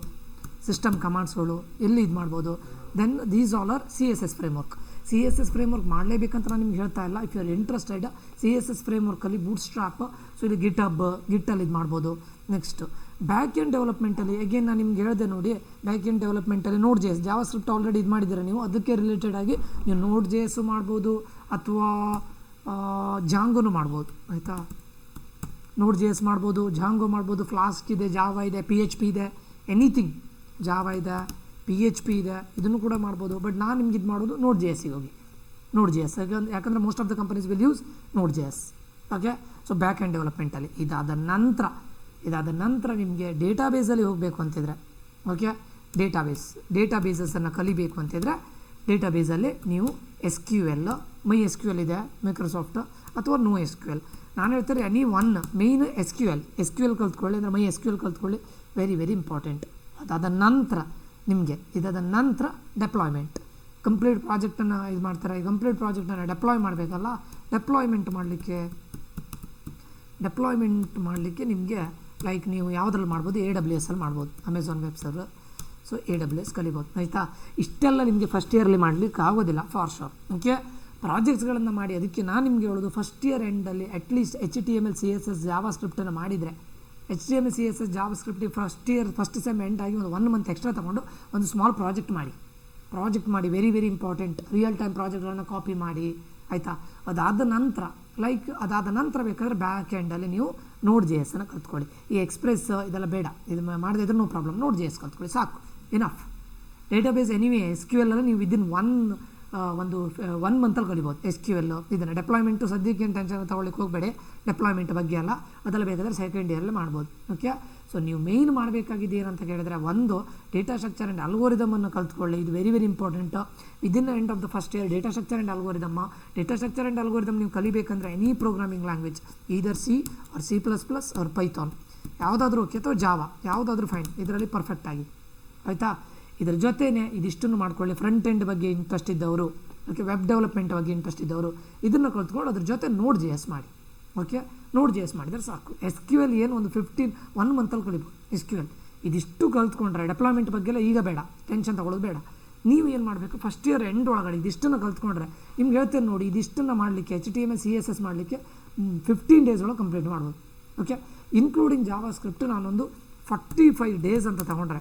ಸಿಸ್ಟಮ್ ಕಮಾಂಡ್ಸ್ಗಳು ಎಲ್ಲಿ ಇದು ಮಾಡ್ಬೋದು. Then these all are CSS framework. CSS framework ಮಾಡಲೇಬೇಕಂತ ನಾನು ನಿಮ್ಗೆ ಹೇಳ್ತಾ ಇಲ್ಲ. If you are interested CSS ಫ್ರೇಮ್ವರ್ಕಲ್ಲಿ ಬೂಟ್ ಸ್ಟ್ರ್ಯಾಪ್, ಸೊ ಇಲ್ಲಿ ಗಿಟ್ಟಲ್ಲಿ ಇದು ಮಾಡ್ಬೋದು. ನೆಕ್ಸ್ಟ್ ಬ್ಯಾಕ್ ಎಂಡ್ ಡೆವಲಪ್ಮೆಂಟಲ್ಲಿ ಅಗೇನ್ ನಾನು ನಿಮ್ಗೆ ಹೇಳಿದೆ ನೋಡಿ, ಬ್ಯಾಕ್ ಎಂಡ್ ಡೆವಲಪ್ಮೆಂಟಲ್ಲಿ Node.js ಜಾವಾಸ್ಕ್ರಿಪ್ಟ್ ಆಲ್ರೆಡಿ ಇದು ಮಾಡಿದ್ದೀರಾ ನೀವು, ಅದಕ್ಕೆ ರಿಲೇಟೆಡ್ ಆಗಿ ನೀವು Node.js ಮಾಡ್ಬೋದು ಅಥವಾ ಜಾಂಗೋನು ಮಾಡ್ಬೋದು, ಆಯಿತಾ? Node.js ಮಾಡ್ಬೋದು, ಜಾಂಗೋ ಮಾಡ್ಬೋದು, ಫ್ಲಾಸ್ಕ್ ಇದೆ, ಜಾವಾ ಇದೆ, PHP ಇದೆ, ಎನಿಥಿಂಗ್. ಜಾವಾ ಇದೆ, PHP ಇದೆ, ಇದನ್ನು ಕೂಡ ಮಾಡ್ಬೋದು. ಬಟ್ ನಾನು ನಿಮ್ಗೆ ಇದು ಮಾಡೋದು Node.jsಗೆ ಹೋಗಿ, Node.js ಯಾಕಂದರೆ most of the companies will use Node.js. Okay, so back end ಡೆವಲಪ್ಮೆಂಟಲ್ಲಿ ಇದಾದ ನಂತರ ನಿಮಗೆ ಡೇಟಾಬೇಸಲ್ಲಿ ಹೋಗಬೇಕು ಅಂತಿದ್ರೆ, ಓಕೆ, ಡೇಟಾಬೇಸಸನ್ನು ಕಲಿಬೇಕು ಅಂತಿದ್ರೆ ಡೇಟಾಬೇಸಲ್ಲಿ ನೀವು SQL, MySQL ಇದೆ ಮೈಕ್ರೋಸಾಫ್ಟ್, ಅಥವಾ NoSQL. ನಾನು ಹೇಳ್ತಾರೆ ಎನಿ ಒನ್ ಮೇಯ್ನ್ SQL ಕಲ್ತ್ಕೊಳ್ಳಿ, ಅಂದರೆ MySQL ಕಲ್ತ್ಕೊಳ್ಳಿ, ವೆರಿ ವೆರಿ ಇಂಪಾರ್ಟೆಂಟ್. ಅದಾದ ನಂತರ ನಿಮಗೆ ಇದಾದ ನಂತರ ಡೆಪ್ಲಾಯ್ಮೆಂಟ್, ಕಂಪ್ಲೀಟ್ ಪ್ರಾಜೆಕ್ಟನ್ನು ಇದು ಮಾಡ್ತಾರೆ. ಈ ಕಂಪ್ಲೀಟ್ ಪ್ರಾಜೆಕ್ಟನ್ನು ಡೆಪ್ಲಾಯ್ ಮಾಡಬೇಕಲ್ಲ, ಡೆಪ್ಲಾಯ್ಮೆಂಟ್ ಮಾಡಲಿಕ್ಕೆ ನಿಮಗೆ ಲೈಕ್ ನೀವು ಯಾವುದ್ರಲ್ಲಿ ಮಾಡ್ಬೋದು, AWS ಅಲ್ಲಿ ಮಾಡ್ಬೋದು, Amazon web server. So AWS ಕಲಿಬೋದು, ಆಯಿತಾ? ಇಷ್ಟೆಲ್ಲ ನಿಮಗೆ ಫಸ್ಟ್ ಇಯರ್ಲಿ ಮಾಡಲಿಕ್ಕೆ ಆಗೋದಿಲ್ಲ ಫಾರ್ ಶೋರ್. ಓಕೆ, ಪ್ರಾಜೆಕ್ಟ್ಸ್ಗಳನ್ನು ಮಾಡಿ. ಅದಕ್ಕೆ ನಾನು ನಿಮಗೆ ಹೇಳೋದು ಫಸ್ಟ್ ಇಯರ್ ಎಂಡಲ್ಲಿ ಅಟ್ಲೀಸ್ಟ್ HTML CSS ಜಾವಾಸ್ಕ್ರಿಪ್ಟನ್ನು ಮಾಡಿದರೆ, HTML CSS JavaScript first sem end ಆಗಿ ಒಂದು 1 ಮಂತ್ ಎಕ್ಸ್ಟ್ರಾ ತೊಗೊಂಡು ಒಂದು ಸ್ಮಾಲ್ ಪ್ರಾಜೆಕ್ಟ್ ಮಾಡಿ, very very important. Real time ಪ್ರಾಜೆಕ್ಟ್ಗಳನ್ನು ಕಾಪಿ ಮಾಡಿ, ಆಯಿತಾ? ಅದಾದ ನಂತರ ಬೇಕಾದರೆ ಬ್ಯಾಕ್ ಎಂಡಲ್ಲಿ ನೀವು Node.js ಕಲ್ತ್ಕೊಳ್ಳಿ. ಈ ಎಕ್ಸ್ಪ್ರೆಸ್ ಇದೆಲ್ಲ ಬೇಡ, ಇದು ಮಾಡದೇ ಇದ್ರೂ ನೋ ಪ್ರಾಬ್ಲಮ್. Node.js ಕಲ್ತ್ಕೊಳ್ಳಿ ಸಾಕು, ಇನಫ್. ಡೇಟಾಬೇಸ್ ಎನಿವೇ SQL ಅಲ್ಲಿ ನೀವು ವಿದಿನ್ ಒಂದು 1 ಮಂತಲ್ಲಿ ಕಲಿಬೋದು SQL. ಇದನ್ನು ಡೆಪ್ಲಾಯ್ಮೆಂಟು ಸದ್ಯಕ್ಕೆ ಏನು ಟೆನ್ಷನ್ ತೊಗೊಳ್ಳಿಕ್ಕೆ ಹೋಗಬೇಡಿ, ಡೆಪ್ಲಾಯ್ಮೆಂಟ್ ಬಗ್ಗೆ ಅಲ್ಲ, ಅದೆಲ್ಲ ಬೇಕಾದರೆ ಸೆಕೆಂಡ್ ಇಯರಲ್ಲಿ ಮಾಡ್ಬೋದು. ಓಕೆ, ಸೊ ನೀವು ಮೇಯ್ನ್ ಮಾಡಬೇಕಾಗಿದೆ ಏನಂತ ಕೇಳಿದರೆ, ಒಂದು ಡೇಟಾ ಸ್ಟ್ರಕ್ಚರ್ ಆ್ಯಂಡ್ ಅಲ್ಗೋರಿದಮನ್ನು ಕಲ್ತ್ಕೊಳ್ಳಿ. ಇದು very very important. Within the end of the first year data structure and algorithm ನೀವು ಕಲಿಬೇಕಂದ್ರೆ any programming language, either C or C++ or Python ಯಾವುದಾದ್ರೂ ಓಕೆ, ಅಥವಾ ಜಾವಾ ಯಾವುದಾದ್ರೂ ಫೈನ್, ಇದರಲ್ಲಿ ಪರ್ಫೆಕ್ಟ್ ಆಗಿ, ಆಯಿತಾ? ಇದರ ಜೊತೆನೇ ಇದಿಷ್ಟನ್ನು ಮಾಡ್ಕೊಳ್ಳಿ. ಫ್ರಂಟ್ ಎಂಡ್ ಬಗ್ಗೆ ಇಂಟ್ರೆಸ್ಟ್ ಇದ್ದವರು, ಓಕೆ, ವೆಬ್ ಡೆವಲಪ್ಮೆಂಟ್ ಬಗ್ಗೆ ಇಂಟ್ರೆಸ್ಟ್ ಇದ್ದವರು ಇದನ್ನು ಕಲ್ತ್ಕೊಂಡು ಅದ್ರ ಜೊತೆ Node.js ಮಾಡಿ. ಓಕೆ, Node.js ಮಾಡಿದರೆ ಸಾಕು. SQL ಏನು ಒಂದು 1 ಮಂತಲ್ಲಿ ಕಲಿಬೋದು SQL. ಇದಿಷ್ಟು ಕಲ್ತ್ಕೊಂಡ್ರೆ ಡೆಪ್ಲಾಯ್ಮೆಂಟ್ ಬಗ್ಗೆಲ್ಲ ಈಗ ಬೇಡ, ಟೆನ್ಷನ್ ತೊಗೊಳ್ಳೋದು ಬೇಡ. ನೀವು ಏನು ಮಾಡಬೇಕು, ಫಸ್ಟ್ ಇಯರ್ ಎಂಡ್ ಒಳಗಡೆ ಇದಿಷ್ಟನ್ನು ಕಲ್ತ್ಕೊಂಡ್ರೆ ನಿಮ್ಗೆ ಹೇಳ್ತೇನೆ ನೋಡಿ, ಇದಿಷ್ಟನ್ನು ಮಾಡಲಿಕ್ಕೆ HTML CSS ಮಾಡಲಿಕ್ಕೆ 15 ಡೇಸ್ ಒಳಗೆ ಕಂಪ್ಲೀಟ್ ಮಾಡ್ಬೋದು. ಓಕೆ, ಇನ್ಕ್ಲೂಡಿಂಗ್ ಜಾವಾಸ್ಕ್ರಿಪ್ಟ್ ನಾನೊಂದು 45 ಡೇಸ್ ಅಂತ ತಗೊಂಡ್ರೆ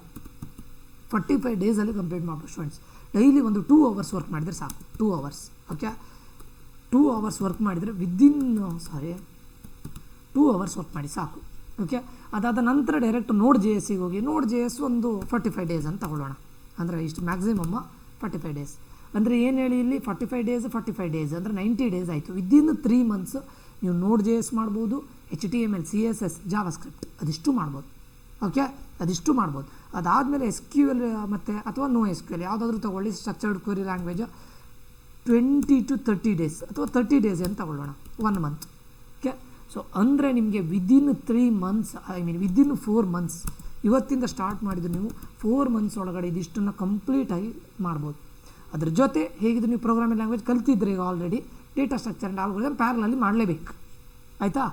45 ಡೇಸಲ್ಲಿ ಕಂಪ್ಲೀಟ್ ಮಾಡ್ಬೋದು ಸ್ಟೂಡೆಂಟ್ಸ್. ಡೈಲಿ ಒಂದು 2 hours ವರ್ಕ್ ಮಾಡಿದರೆ ಸಾಕು, 2 hours. ಓಕೆ, 2 hours ವರ್ಕ್ ಮಾಡಿದರೆ 2 hours ವರ್ಕ್ ಮಾಡಿ ಸಾಕು. ಓಕೆ, ಅದಾದ ನಂತರ ಡೈರೆಕ್ಟ್ Node.jsಗೆ ಹೋಗಿ, Node.js ಒಂದು 45 ಡೇಸ್ ಅಂತ ತಗೊಳ್ಳೋಣ. ಅಂದರೆ ಇಷ್ಟು ಮ್ಯಾಕ್ಸಿಮಮ್ 45 ಡೇಸ್. ಅಂದರೆ ಏನು ಹೇಳಿ ಇಲ್ಲಿ 45 ಡೇಸ್ ಅಂದರೆ 90 ಡೇಸ್ ಆಯಿತು. ವಿದಿನ್ 3 ಮಂತ್ಸ್ ನೀವು Node.js ಮಾಡ್ಬೋದು, HTML CSS ಜಾವಾಸ್ಕ್ರಿಪ್ಟ್ ಅದಿಷ್ಟು ಮಾಡ್ಬೋದು. ಓಕೆ, ಅದಿಷ್ಟು ಮಾಡ್ಬೋದು. ಅದಾದಮೇಲೆ SQL ಮತ್ತು ಅಥವಾ NoSQL ಯಾವುದಾದ್ರೂ ತೊಗೊಳ್ಳಿ, structured query language 20 to 30 days ಅಥವಾ 30 ಡೇಸ್ ಅಂತ ತಗೊಳ್ಳೋಣ, 1 ಮಂತ್. ಓಕೆ, ಸೊ ಅಂದರೆ ನಿಮಗೆ ವಿದಿನ್ 3 ಮಂತ್ಸ್, ವಿದಿನ್ 4 ಮಂತ್ಸ್ ಇವತ್ತಿಂದ ಸ್ಟಾರ್ಟ್ ಮಾಡಿದರೆ ನೀವು 4 ಮಂತ್ಸ್ ಒಳಗಡೆ ಇದಿಷ್ಟನ್ನು ಕಂಪ್ಲೀಟಾಗಿ ಮಾಡ್ಬೋದು. ಅದ್ರ ಜೊತೆ ಹೇಗಿದ್ರು ನೀವು ಪ್ರೋಗ್ರಾಮಿಂಗ್ ಲ್ಯಾಂಗ್ವೇಜ್ ಕಲ್ತಿದ್ರೆ ಈಗ already data structure and algorithm ಪ್ಯಾರಲಲ್ಲಿ ಮಾಡಲೇಬೇಕು, ಆಯಿತಾ.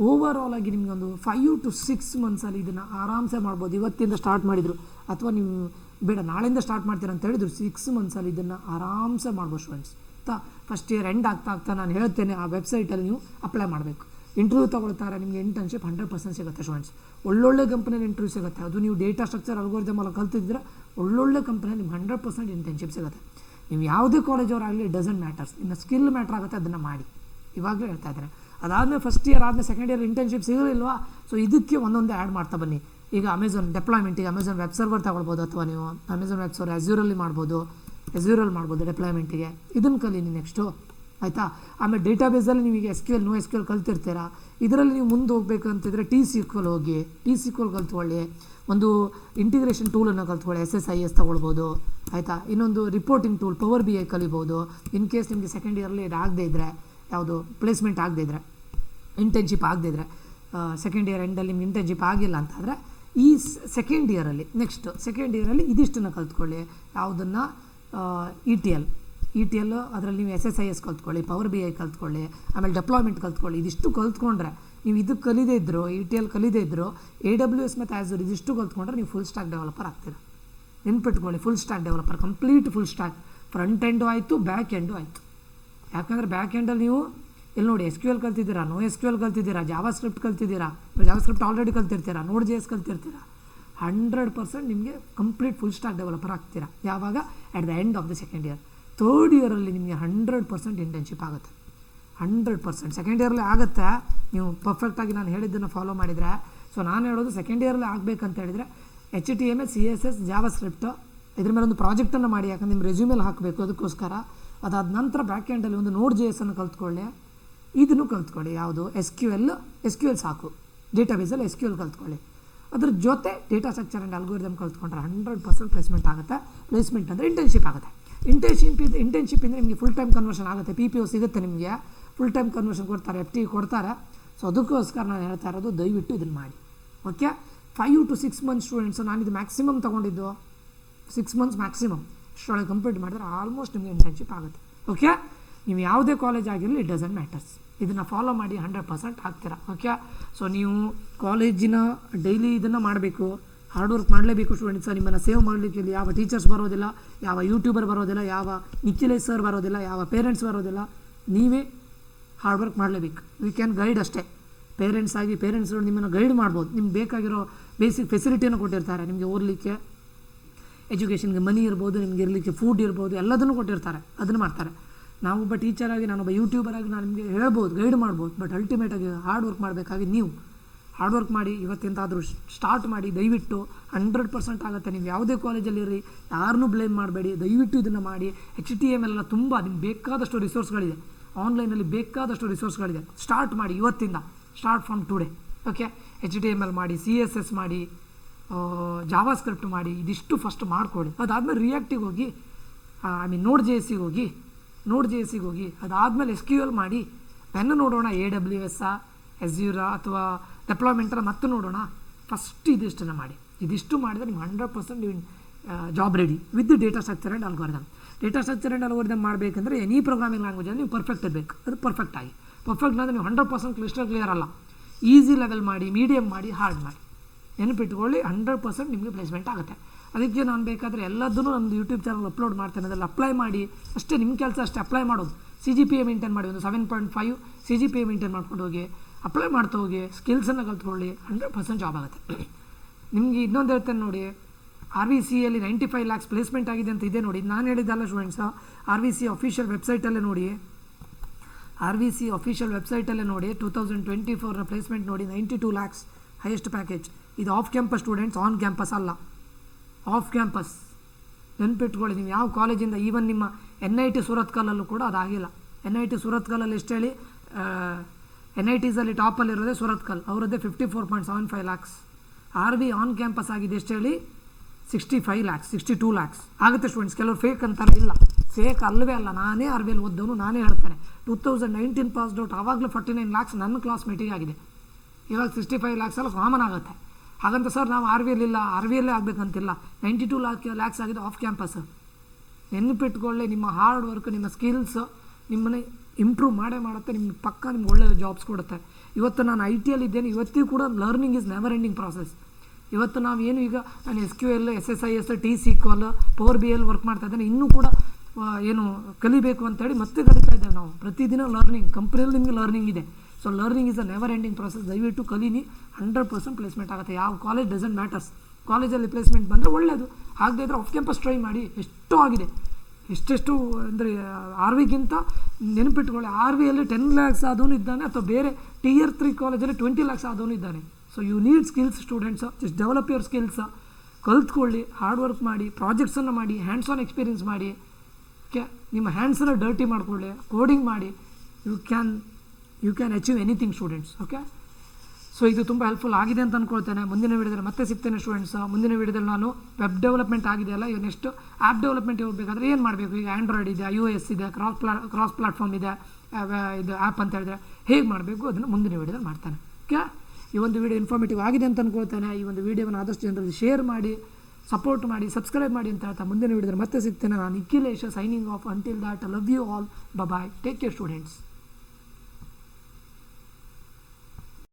ಓವರಾಲ್ ಆಗಿ ನಿಮಗೆ ಒಂದು 5 to 6 ಮಂತ್ಸಲ್ಲಿ ಇದನ್ನು ಆರಾಮ್ಸೆ ಮಾಡ್ಬೋದು. ಇವತ್ತಿಂದ ಸ್ಟಾರ್ಟ್ ಮಾಡಿದರು ಅಥವಾ ನೀವು ಬೇಡ ನಾಳೆಯಿಂದ ಸ್ಟಾರ್ಟ್ ಮಾಡ್ತೀರ ಅಂತ ಹೇಳಿದ್ರು 6 ಮಂತ್ಸಲ್ಲಿ ಇದನ್ನು ಆರಾಮ್ಸೆ ಮಾಡ್ಬೋದು ಸ್ಟೂಡೆಂಟ್ಸ್, ಆಯಿತಾ. ಫಸ್ಟ್ ಇಯರ್ ಎಂಡ್ ಆಗ್ತಾ ನಾನು ಹೇಳ್ತೇನೆ, ಆ ವೆಬ್ಸೈಟಲ್ಲಿ ನೀವು ಅಪ್ಲೈ ಮಾಡಬೇಕು. ಇಂಟರ್ವ್ಯೂ ತೊಗೊಳ್ತಾರೆ, ನಿಮಗೆ ಇಂಟರ್ನ್ಶಿಪ್ 100% ಸಿಗುತ್ತೆ ಸ್ಟೂಡೆಂಟ್ಸ್. ಒಳ್ಳೊಳ್ಳೆ ಕಂಪ್ನಿಯಲ್ಲಿ ಇಂಟರ್ವ್ಯೂ ಸಿಗುತ್ತೆ. ಅದು ನೀವು ಡೇಟಾ ಸ್ಟ್ರಕ್ಚರ್ ಅಲ್ಗೋರಿದಮ್ ಎಲ್ಲ ಕಲ್ತಿದ್ರೆ ಒಳ್ಳೊಳ್ಳೆ ಕಂಪ್ನಿಯಲ್ಲಿ ನಿಮ್ಗೆ 100% ಇಂಟರ್ನ್ಶಿಪ್ ಸಿಗುತ್ತೆ. ನೀವು ಯಾವುದೇ ಕಾಲೇಜವರಾಗಲಿ ಡಸಂಟ್ ಮ್ಯಾಟರ್ಸ್, ನಿಮ್ಮ ಸ್ಕಿಲ್ ಮ್ಯಾಟ್ರ್ ಆಗುತ್ತೆ, ಅದನ್ನು ಮಾಡಿ. ಇವಾಗಲೇ ಹೇಳ್ತಾ ಇದ್ದಾರೆ. ಅದಾದಮೇಲೆ ಫಸ್ಟ್ ಇಯರ್ ಆದಮೇಲೆ ಸೆಕೆಂಡ್ ಇಯರ್ ಇಂಟರ್ನ್ಶಿಪ್ ಸಿಗಲಿಲ್ವಾ, ಸೊ ಇದಕ್ಕೆ ಒಂದೊಂದೇ ಆ್ಯಡ್ ಮಾಡ್ತಾ ಬನ್ನಿ. ಈಗ ಅಮೆಝಾನ್ ಡೆಪ್ಲಾಯ್ಮೆಂಟಿಗೆ ಅಮೆಝಾನ್ ವೆಬ್ ಸರ್ವರ್ ತಗೊಳ್ಬೋದು, ಅಥವಾ ನೀವು ಅಮೆಝಾನ್ ವೆಬ್ ಸರ್ವರ್ ಅಜ್ಯೂರಲ್ಲಿ ಮಾಡ್ಬೋದು ಡೆಪ್ಲಾಯ್ಮೆಂಟಿಗೆ. ಇದನ್ನು ಕಲೀನಿ ನೆಕ್ಸ್ಟು, ಆಯಿತಾ. ಆಮೇಲೆ ಡೇಟಾಬೇಸಲ್ಲಿ ನೀವು ಈಗ SQL ನೋ SQL ಕಲ್ತಿರ್ತೀರಾ. ಇದರಲ್ಲಿ ನೀವು ಮುಂದೆ ಹೋಗಬೇಕು ಅಂತಿದ್ರೆ T-SQL ಹೋಗಿ, T-SQL ಕಲ್ತ್ಕೊಳ್ಳಿ. ಒಂದು ಇಂಟಿಗ್ರೇಷನ್ ಟೂಲನ್ನು ಕಲ್ತ್ಕೊಳ್ಳಿ, SSIS ತೊಗೊಳ್ಬೋದು, ಆಯಿತಾ. ಇನ್ನೊಂದು ರಿಪೋರ್ಟಿಂಗ್ ಟೂಲ್ ಪವರ್ BI ಕಲಿಬೋದು. ಇನ್ ಕೇಸ್ ನಿಮಗೆ ಸೆಕೆಂಡ್ ಇಯರ್ಲಿ ಇದು ಆಗದೇ ಇದ್ದರೆ, ಯಾವುದು ಪ್ಲೇಸ್ಮೆಂಟ್ ಆಗದೇ ಇದ್ದರೆ, ಇಂಟರ್ನ್ಶಿಪ್ ಆಗದೇ ಇದ್ದರೆ, ಸೆಕೆಂಡ್ ಇಯರ್ ಎಂಡಲ್ಲಿ ನಿಮ್ಗೆ ಇಂಟರ್ನ್ಶಿಪ್ ಆಗಿಲ್ಲ ಅಂತಂದರೆ ಈ ಸೆಕೆಂಡ್ ಇಯರಲ್ಲಿ ಇದಿಷ್ಟನ್ನು ಕಲ್ತ್ಕೊಳ್ಳಿ. ಯಾವುದನ್ನು ETL ಅದರಲ್ಲಿ ನೀವು SSIS ಕಲ್ತ್ಕೊಳ್ಳಿ, ಪವರ್ BI ಕಲ್ತ್ಕೊಳ್ಳಿ, ಆಮೇಲೆ ಡೆಪ್ಲಾಯ್ಮೆಂಟ್ ಕಲ್ತ್ಕೊಳ್ಳಿ. ಇದಿಷ್ಟು ಕಲ್ತ್ಕೊಂಡ್ರೆ ನೀವು ಇದು ಕಲಿದೇ ಇದ್ದರು, ETL ಕಲಿದೇ ಇದ್ದರು, AWS ಮತ್ತು Azure ಇದಿಷ್ಟು ಕಲ್ತ್ಕೊಂಡ್ರೆ ನೀವು ಫುಲ್ ಸ್ಟ್ಯಾಕ್ ಡೆವಲಪರ್ ಆಗ್ತೀರಾ. ನೆನ್ಪಿಟ್ಕೊಳ್ಳಿ, full stack developer, complete full stack. Front end ಆಯಿತು, ಬ್ಯಾಕ್ ಎಂಡು ಆಯಿತು. ಯಾಕಂದರೆ ಬ್ಯಾಕ್ ಎಂಡಲ್ಲಿ ನೀವು ಇಲ್ಲಿ ನೋಡಿ SQL ಕಲ್ತಿದ್ದೀರಾ, ನೋ SQL ಕಲ್ತಿದ್ದೀರಾ, ಜಾವಾ ಸ್ಕ್ರಿಪ್ಟ್ ಕಲ್ತಿದ್ದೀರಾ, ಜಾವಾ ಸ್ಕ್ರಿಪ್ಟ್ ಆಲ್ರೆಡಿ ಕಲ್ತಿರ್ತೀರಾ, Node.js ಕಲ್ತಿರ್ತೀರಾ. 100% ನಿಮಗೆ ಕಂಪ್ಲೀಟ್ ಫುಲ್ ಸ್ಟ್ಯಾಕ್ ಡೆವಲಪರ್ ಆಗ್ತೀರಾ. ಯಾವಾಗ? At the end of the second year. Third ಇಯರಲ್ಲಿ ನಿಮಗೆ 100% ಇಂಟರ್ನ್ಶಿಪ್ ಆಗುತ್ತೆ. 100% ಸೆಕೆಂಡ್ ಇಯರ್ಲಿ ಆಗುತ್ತೆ, ನೀವು ಪರ್ಫೆಕ್ಟಾಗಿ ನಾನು ಹೇಳಿದ್ದನ್ನು ಫಾಲೋ ಮಾಡಿದರೆ. ಸೊ ನಾನು ಹೇಳೋದು ಸೆಕೆಂಡ್ ಇಯರ್ಲಿ ಆಗಬೇಕಂತ ಹೇಳಿದರೆ HTML CSS ಜಾವಾ ಸ್ಕ್ರಿಪ್ಟ್ ಇದ್ರ ಮೇಲೆ ಒಂದು ಪ್ರಾಜೆಕ್ಟನ್ನು ಮಾಡಿ, ಯಾಕಂದ್ರೆ ನಿಮ್ಮ ರೆಸ್ಯೂಮೇಲಿ ಹಾಕಬೇಕು, ಅದಕ್ಕೋಸ್ಕರ. ಅದಾದ ನಂತರ ಬ್ಯಾಕ್ ಎಂಡಲ್ಲಿ ಒಂದು Node.js ಕಲ್ತ್ಕೊಳ್ಳಿ, ಇದನ್ನು ಕಲ್ತ್ಕೊಳ್ಳಿ. ಯಾವುದು? SQL ಸಾಕು, ಡೇಟಾಬೇಸಲ್ಲಿ SQL ಕಲ್ತ್ಕೊಳ್ಳಿ. ಅದ್ರ ಜೊತೆ ಡೇಟಾ ಸ್ಟ್ರಕ್ಚರ್ ಆ್ಯಂಡ್ ಅಲ್ಗೋರಿದಮ್ ಕಲ್ತ್ಕೊಂಡ್ರೆ 100% ಪ್ಲೇಸ್ಮೆಂಟ್ ಆಗುತ್ತೆ. ಪ್ಲೇಸ್ಮೆಂಟ್ ಅಂದರೆ ಇಂಟರ್ನ್ಶಿಪ್ ಆಗುತ್ತೆ. ಇಂಟರ್ನ್ಶಿಪ್ಪಿಂದ ನಿಮಗೆ ಫುಲ್ ಟೈಮ್ ಕನ್ವರ್ಷನ್ ಆಗುತ್ತೆ, PPO ಸಿಗುತ್ತೆ, ನಿಮಗೆ ಫುಲ್ ಟೈಮ್ ಕನ್ವರ್ಷನ್ ಕೊಡ್ತಾರೆ, FTE ಕೊಡ್ತಾರೆ. ಸೊ ಅದಕ್ಕೋಸ್ಕರ ನಾನು ಹೇಳ್ತಾ ಇರೋದು, ದಯವಿಟ್ಟು ಇದನ್ನು ಮಾಡಿ, ಓಕೆ. 5 to 6 ಮಂತ್ಸ್ ಸ್ಟೂಡೆಂಟ್ಸು, ನಾನಿದು ಮ್ಯಾಕ್ಸಿಮಮ್ ತೊಗೊಂಡಿದ್ದು 6 ಮಂತ್ಸ್ ಮ್ಯಾಕ್ಸಿಮಮ್. ಇಷ್ಟೊಳಗೆ ಕಂಪ್ಲೀಟ್ ಮಾಡಿದ್ರೆ ಆಲ್ಮೋಸ್ಟ್ ನಿಮಗೆ ಇಂಟರ್ನ್ಶಿಪ್ ಆಗುತ್ತೆ, ಓಕೆ. ನೀವು ಯಾವುದೇ ಕಾಲೇಜ್ ಆಗಿರಲಿ ಇಟ್ ಡಸಂಟ್ ಮ್ಯಾಟರ್ಸ್. ಇದನ್ನು ಫಾಲೋ ಮಾಡಿ 100% ಆಗ್ತೀರಾ, ಓಕೆ. ಸೊ ನೀವು ಕಾಲೇಜಿನ ಡೈಲಿ ಇದನ್ನು ಮಾಡಬೇಕು, ಹಾರ್ಡ್ ವರ್ಕ್ ಮಾಡಲೇಬೇಕು ಸ್ಟೂಡೆಂಟ್ಸ್. ನಿಮ್ಮನ್ನು ಸೇವ್ ಮಾಡಲಿಕ್ಕೆ ಇಲ್ಲಿ ಯಾವ ಟೀಚರ್ಸ್ ಬರೋದಿಲ್ಲ, ಯಾವ ಯೂಟ್ಯೂಬರ್ ಬರೋದಿಲ್ಲ, ಯಾವ ನಿಖಿಲೇಶ್ ಸರ್ ಬರೋದಿಲ್ಲ, ಯಾವ ಪೇರೆಂಟ್ಸ್ ಬರೋದಿಲ್ಲ. ನೀವೇ ಹಾರ್ಡ್ ವರ್ಕ್ ಮಾಡಲೇಬೇಕು. ವಿ ಕ್ಯಾನ್ ಗೈಡ್ ಅಷ್ಟೇ. ಪೇರೆಂಟ್ಸ್ಗಳು ನಿಮ್ಮನ್ನು ಗೈಡ್ ಮಾಡ್ಬೋದು. ನಿಮ್ಗೆ ಬೇಕಾಗಿರೋ ಬೇಸಿಕ್ ಫೆಸಿಲಿಟಿಯನ್ನು ಕೊಟ್ಟಿರ್ತಾರೆ. ನಿಮಗೆ ಓದಲಿಕ್ಕೆ, ಎಜುಕೇಷನ್ಗೆ ಮನಿ ಇರ್ಬೋದು, ನಿಮಗೆ ಇರಲಿಕ್ಕೆ ಫುಡ್ ಇರ್ಬೋದು, ಎಲ್ಲದನ್ನು ಕೊಟ್ಟಿರ್ತಾರೆ, ಅದನ್ನು ಮಾಡ್ತಾರೆ. ನಾವೊಬ್ಬ ಟೀಚರಾಗಿ, ನಾನೊಬ್ಬ ಯೂಟ್ಯೂಬರಾಗಿ ನಾನು ನಿಮಗೆ ಹೇಳ್ಬೋದು, ಗೈಡ್ ಮಾಡ್ಬೋದು. ಬಟ್ ಅಲ್ಟಿಮೇಟಾಗಿ ಹಾರ್ಡ್ ವರ್ಕ್ ಮಾಡಬೇಕಾಗಿ ನೀವು ಹಾರ್ಡ್ ವರ್ಕ್ ಮಾಡಿ ಇವತ್ತಿಂತಾದರೂ ಸ್ಟಾರ್ಟ್ ಮಾಡಿ. ದಯವಿಟ್ಟು 100% ಆಗುತ್ತೆ. ನೀವು ಯಾವುದೇ ಕಾಲೇಜಲ್ಲಿರಿ, ಯಾರನ್ನೂ ಬ್ಲೇಮ್ ಮಾಡಬೇಡಿ. ದಯವಿಟ್ಟು ಇದನ್ನು ಮಾಡಿ. HTML ಎಲ್ಲ ತುಂಬ ನಿಮ್ಗೆ ಬೇಕಾದಷ್ಟು ರಿಸೋರ್ಸ್ಗಳಿದೆ, ಆನ್ಲೈನಲ್ಲಿ ಬೇಕಾದಷ್ಟು ರಿಸೋರ್ಸ್ಗಳಿದೆ. ಸ್ಟಾರ್ಟ್ ಮಾಡಿ ಇವತ್ತಿಂದ, start from today, okay. HTML ಮಾಡಿ, CSS ಮಾಡಿ, ಜಾವಾ ಸ್ಕ್ರಿಪ್ಟ್ ಮಾಡಿ, ಇದಿಷ್ಟು ಫಸ್ಟ್ ಮಾಡಿಕೊಡಿ. ಅದಾದಮೇಲೆ ರಿಯಾಕ್ಟಿಗೆ ಹೋಗಿ, Node.js ಹೋಗಿ, ಅದಾದಮೇಲೆ SQL ಮಾಡಿ. ಪೆನ್ನು ನೋಡೋಣ, AWS Azure ಅಥವಾ ಡೆಪ್ಲಾಯ್ಮೆಂಟನ್ನು ಮತ್ತೆ ನೋಡೋಣ. ಫಸ್ಟ್ ಇದಿಷ್ಟನ್ನು ಮಾಡಿ. ಇದಿಷ್ಟು ಮಾಡಿದರೆ ನೀವು 100% ನೀವು job ready with data structure and algorithm ಮಾಡಬೇಕಂದ್ರೆ ಎನಿ ಪ್ರೋಗ್ರಾಮಿಂಗ್ ಲ್ಯಾಂಗ್ವೇಜಲ್ಲಿ ನೀವು ಪರ್ಫೆಕ್ಟ್ ಇರಬೇಕು. ಅದು ಪರ್ಫೆಕ್ಟ್ ಅಂದರೆ ನೀವು 100% ಕ್ಲಿಯರ್ ಅಲ್ಲ. ಈಸಿ ಲೆವೆಲ್ ಮಾಡಿ, ಮೀಡಿಯಮ್ ಮಾಡಿ, ಹಾರ್ಡ್ ಮಾಡಿ. ನೆನಪಿಟ್ಕೊಳ್ಳಿ, 100% ನಿಮಗೆ ಪ್ಲೇಸ್ಮೆಂಟ್ ಆಗುತ್ತೆ. ಅದಕ್ಕೆ ನಾನು ಬೇಕಾದರೆ ಎಲ್ಲದನ್ನು ನಮ್ಮದು ಯೂಟ್ಯೂಬ್ ಚಾನಲ್ ಅಪ್ಲೋಡ್ ಮಾಡ್ತೇನೆ, ಅದರಲ್ಲಿ ಅಪ್ಲೈ ಮಾಡಿ. ಅಷ್ಟೇ ನಿಮ್ಮ ಕೆಲಸ, ಅಷ್ಟೇ ಅಪ್ಲೈ ಮಾಡೋದು. CGPA ಮೇಂಟೈನ್ ಮಾಡಿ, ಒಂದು 7.5 CGPA ಮೇಂಟೈನ್ ಮಾಡ್ಕೊಂಡು ಹೋಗಿ, ಅಪ್ಲೈ ಮಾಡ್ತಾ ಹೋಗಿ, ಸ್ಕಿಲ್ಸನ್ನು ಕಲ್ತ್ಕೊಳ್ಳಿ. 100% ಜಾಬ್ ಆಗುತ್ತೆ. ನಿಮಗೆ ಇನ್ನೊಂದು ಹೇಳ್ತೇನೆ ನೋಡಿ, RVCಯಲ್ಲಿ 95 lakhs ಪ್ಲೇಸ್ಮೆಂಟ್ ಆಗಿದೆ ಅಂತ ಇದೆ ನೋಡಿ. ನಾನು ಹೇಳಿದ್ದಲ್ಲ ಸ್ಟೂಡೆಂಟ್ಸ್, RVC ಅಫಿಷಿಯಲ್ ವೆಬ್ಸೈಟಲ್ಲೇ ನೋಡಿ. 2024ರ ಪ್ಲೇಸ್ಮೆಂಟ್ ನೋಡಿ, 92 lakhs ಹೈಯೆಸ್ಟ್ ಪ್ಯಾಕೇಜ್. ಇದು of campus students, on campus ಅಲ್ಲ, ಆಫ್ ಕ್ಯಾಂಪಸ್. ನೆನ್ಪಿಟ್ಕೊಳ್ಳಿ, ನೀವು ಯಾವ ಕಾಲೇಜಿಂದ, ಈವನ್ ನಿಮ್ಮ NIT ಸೂರತ್ಕಲ್ಲಲ್ಲೂ ಕೂಡ ಅದಾಗಿಲ್ಲ. NIT ಸೂರತ್ಕಲ್ಲಲ್ಲಿ ಎಷ್ಟು ಹೇಳಿ, NITಸಲ್ಲಿ ಟಾಪಲ್ಲಿರೋದೇ ಸೂರತ್ಕಲ್, ಅವರದ್ದೇ 54.75 lakhs. RV ಆನ್ ಕ್ಯಾಂಪಸ್ ಆಗಿದೆ ಎಷ್ಟು ಹೇಳಿ, 65 lakhs, 62 lakhs ಆಗುತ್ತೆ ಸ್ಟೂಡೆಂಟ್ಸ್. ಕೆಲವರು ಫೇಕ್ ಅಂತಾರೆ, ಇಲ್ಲ ಫೇಕ್ ಅಲ್ಲವೇ ಅಲ್ಲ. ನಾನೇ RVಯಲ್ಲಿ ಓದ್ದವನು, ನಾನೇ ಹೇಳ್ತೇನೆ. 2019 ಪಾಸ್ಡ್ ಔಟ್, ಆವಾಗಲೂ 49 lakhs ನನ್ನ ಕ್ಲಾಸ್ಮೇಟಿಗೆ ಆಗಿದೆ. ಇವಾಗ 65 lakhs ಎಲ್ಲ ಕಾಮನ್ ಆಗುತ್ತೆ. ಹಾಗಂತ ಸರ್ ನಾವು ಆರ್ ವಿ ಎಲ್ಲಿಲ್ಲ, ಆರ್ ವಿ ಎಲ್ಲೇ ಆಗಬೇಕಂತಿಲ್ಲ. 92 ಲ್ಯಾಕ್ಸ್ ಆಗಿದೆ ಆಫ್ ಕ್ಯಾಂಪಸ್. ನೆನಪಿಟ್ಕೊಳ್ಳಿ, ನಿಮ್ಮ ಹಾರ್ಡ್ ವರ್ಕ್, ನಿಮ್ಮ ಸ್ಕಿಲ್ಸ್ ನಿಮ್ಮನ್ನೇ ಇಂಪ್ರೂವ್ ಮಾಡುತ್ತೆ. ನಿಮ್ಗೆ ಪಕ್ಕ ನಿಮ್ಗೆ ಒಳ್ಳೆಯ ಜಾಬ್ಸ್ ಕೊಡುತ್ತೆ. ಇವತ್ತು ನಾನು IT ಇದ್ದೇನೆ, ಇವತ್ತಿಗೂ ಕೂಡ learning is never ending process. ಇವತ್ತು ನಾವೇನು ಈಗ ನಾನು SQL, SSIS, T-SQL, Power BI work ಮಾಡ್ತಾ ಇದ್ದೇನೆ. ಇನ್ನೂ ಕೂಡ ಏನು ಕಲಿಬೇಕು ಅಂತೇಳಿ ಮತ್ತೆ ಕಲಿತಾ ಇದ್ದೇವೆ ನಾವು. ಪ್ರತಿದಿನ ಲರ್ನಿಂಗ್, ಕಂಪ್ನಿಯಲ್ಲಿ ನಿಮಗೆ ಲರ್ನಿಂಗ್ ಇದೆ. So learning is a never ending process. ದಯವಿಟ್ಟು ಕಲೀನಿ, 100% ಪ್ಲೇಸ್ಮೆಂಟ್ ಆಗುತ್ತೆ. ಯಾವ ಕಾಲೇಜ್ ಡಸಂಟ್ ಮ್ಯಾಟರ್ಸ್. ಕಾಲೇಜಲ್ಲಿ ಪ್ಲೇಸ್ಮೆಂಟ್ ಬಂದರೆ ಒಳ್ಳೆಯದು, ಆಗದೇ ಇದ್ದರೆ ಆಫ್ ಕ್ಯಾಂಪಸ್ ಟ್ರೈ ಮಾಡಿ. ಎಷ್ಟೋ ಆಗಿದೆ, ಎಷ್ಟೆಷ್ಟು ಅಂದರೆ ಆರ್ ವಿಗಿಂತ ನೆನಪಿಟ್ಕೊಳ್ಳಿ, ಆರ್ ವಿಯಲ್ಲಿ 10 ಲ್ಯಾಕ್ಸ್ ಆದವನು ಇದ್ದಾನೆ, ಅಥವಾ ಬೇರೆ Tier 3 ಕಾಲೇಜಲ್ಲಿ 20 ಲ್ಯಾಕ್ಸ್ ಆದವನು ಇದ್ದಾನೆ. So you need skills students. Just develop your skills, ಕಲ್ತ್ಕೊಳ್ಳಿ, ಹಾರ್ಡ್ ವರ್ಕ್ ಮಾಡಿ, ಪ್ರಾಜೆಕ್ಟ್ಸನ್ನು ಮಾಡಿ, ಹ್ಯಾಂಡ್ಸ್ ಆನ್ ಎಕ್ಸ್ಪೀರಿಯನ್ಸ್ ಮಾಡಿ. ಓಕೆ, ನಿಮ್ಮ ಹ್ಯಾಂಡ್ಸನ್ನು ಡರ್ಟಿ ಮಾಡಿಕೊಳ್ಳಿ, ಕೋಡಿಂಗ್ ಮಾಡಿ. You can achieve anything students. Okay, so ಇದು ತುಂಬ ಹೆಲ್ಪ್ಫುಲ್ ಆಗಿದೆ ಅಂತ ಅಂದ್ಕೊಳ್ತೇನೆ. ಮುಂದಿನ ವಿಡಿಯೋದಲ್ಲಿ ಮತ್ತೆ ಸಿಗ್ತೇನೆ ಸ್ಟೂಡೆಂಟ್ಸ್. ಮುಂದಿನ ವಿಡಿಯೋದಲ್ಲಿ ನಾನು ವೆಬ್ ಡೆವಲಪ್ಮೆಂಟ್ ಆಗಿದೆಯಲ್ಲ, ಇವು ನೆಕ್ಸ್ಟ್ ಆ್ಯಪ್ ಡೆವಲಪ್ಮೆಂಟ್ ಹೋಗಬೇಕಾದ್ರೆ ಏನು ಮಾಡಬೇಕು. ಈಗ ಆ್ಯಂಡ್ರಾಯ್ಡ್ ಇದೆ, iOS ಇದೆ, ಕ್ರಾಸ್ ಪ್ಲಾಟ್ಫಾರ್ಮ್ ಇದೆ, ಇದು ಆ್ಯಪ್ ಅಂತ ಹೇಳಿದ್ರೆ ಹೇಗೆ ಮಾಡಬೇಕು ಅದನ್ನು ಮುಂದಿನ ವಿಡಿಯೋದಲ್ಲಿ ಮಾಡ್ತಾನೆ. ಓಕೆ, ಈ ಒಂದು ವಿಡಿಯೋ ಇನ್ಫಾರ್ಮೇಟಿವ್ ಆಗಿದೆ ಅಂತ ಅಂದ್ಕೊಳ್ತೇನೆ. ಈ ಒಂದು ವಿಡಿಯೋವನ್ನು ಆದಷ್ಟು ಜನರಿಗೆ ಶೇರ್ ಮಾಡಿ, ಸಪೋರ್ಟ್ ಮಾಡಿ, ಸಬ್ಸ್ಕ್ರೈಬ್ ಮಾಡಿ ಅಂತ ಹೇಳ್ತಾ ಮುಂದಿನ ವಿಡಿಯೋದಲ್ಲಿ ಮತ್ತೆ ಸಿಗ್ತೇನೆ. ನಾನು Nikhilesh, signing off. Until that, love you all, bye, take care students.